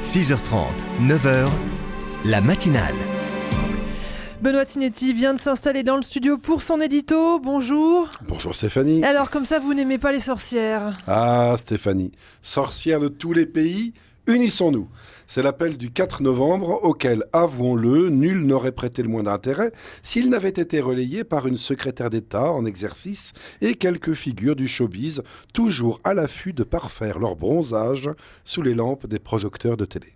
6h30, 9h, la matinale. Benoît Sinetti vient de s'installer dans le studio pour son édito. Bonjour. Bonjour Stéphanie. Alors comme ça, vous n'aimez pas les sorcières? Ah Stéphanie, sorcières de tous les pays, unissons-nous. C'est l'appel du 4 novembre auquel, avouons-le, nul n'aurait prêté le moindre intérêt s'il n'avait été relayé par une secrétaire d'État en exercice et quelques figures du showbiz, toujours à l'affût de parfaire leur bronzage sous les lampes des projecteurs de télé.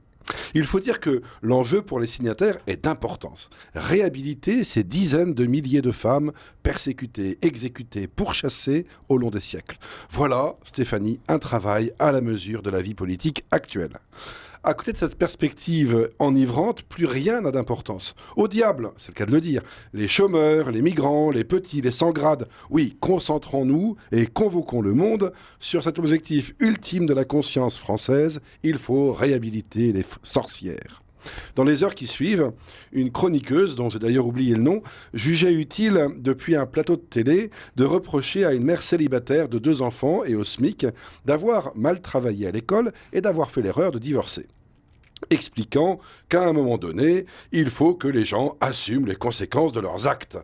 Il faut dire que l'enjeu pour les signataires est d'importance. Réhabiliter ces dizaines de milliers de femmes persécutées, exécutées, pourchassées au long des siècles. Voilà, Stéphanie, un travail à la mesure de la vie politique actuelle. À côté de cette perspective enivrante, plus rien n'a d'importance. Au diable, c'est le cas de le dire, les chômeurs, les migrants, les petits, les sans-grades. Oui, concentrons-nous et convoquons le monde sur cet objectif ultime de la conscience française. Il faut réhabiliter les sorcières. Dans les heures qui suivent, une chroniqueuse, dont j'ai d'ailleurs oublié le nom, jugeait utile, depuis un plateau de télé, de reprocher à une mère célibataire de 2 enfants et au SMIC d'avoir mal travaillé à l'école et d'avoir fait l'erreur de divorcer, expliquant qu'à un moment donné, il faut que les gens assument les conséquences de leurs actes.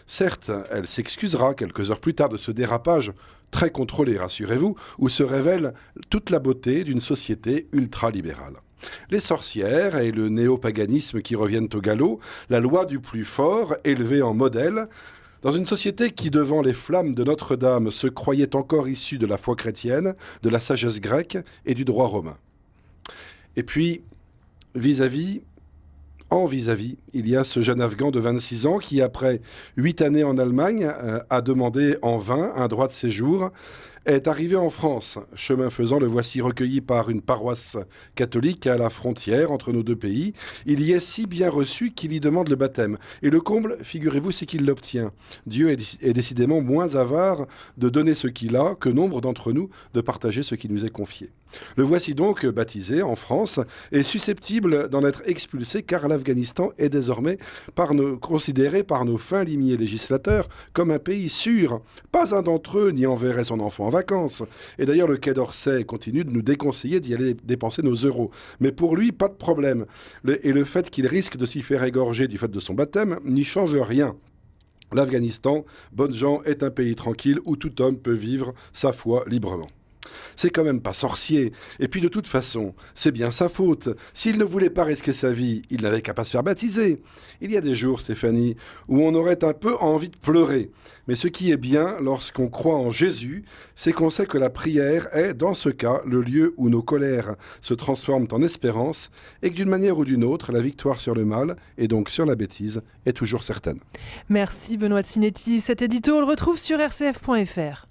Certes, elle s'excusera quelques heures plus tard de ce dérapage, très contrôlé, rassurez-vous, où se révèle toute la beauté d'une société ultralibérale. Les sorcières et le néopaganisme qui reviennent au galop, la loi du plus fort élevée en modèle, dans une société qui, devant les flammes de Notre-Dame, se croyait encore issue de la foi chrétienne, de la sagesse grecque et du droit romain. Et puis, vis-à-vis, il y a ce jeune Afghan de 26 ans qui, après 8 années en Allemagne, a demandé en vain un droit de séjour, est arrivé en France. Chemin faisant, le voici recueilli par une paroisse catholique à la frontière entre nos 2 pays. Il y est si bien reçu qu'il y demande le baptême. Et le comble, figurez-vous, c'est qu'il l'obtient. Dieu est décidément moins avare de donner ce qu'il a que nombre d'entre nous de partager ce qui nous est confié. Le voici donc baptisé en France et susceptible d'en être expulsé car l'Afghanistan est désormais considéré par nos fins limiers législateurs comme un pays sûr. Pas un d'entre eux n'y enverrait son enfant en vacances. Et d'ailleurs, le Quai d'Orsay continue de nous déconseiller d'y aller dépenser nos euros. Mais pour lui, pas de problème. Et le fait qu'il risque de s'y faire égorger du fait de son baptême n'y change rien. L'Afghanistan, bonnes gens, est un pays tranquille où tout homme peut vivre sa foi librement. C'est quand même pas sorcier. Et puis de toute façon, c'est bien sa faute. S'il ne voulait pas risquer sa vie, il n'avait qu'à pas se faire baptiser. Il y a des jours, Stéphanie, où on aurait un peu envie de pleurer. Mais ce qui est bien lorsqu'on croit en Jésus, c'est qu'on sait que la prière est, dans ce cas, le lieu où nos colères se transforment en espérance et que d'une manière ou d'une autre, la victoire sur le mal, et donc sur la bêtise, est toujours certaine. Merci Benoît Sinetti. Cet édito, on le retrouve sur rcf.fr.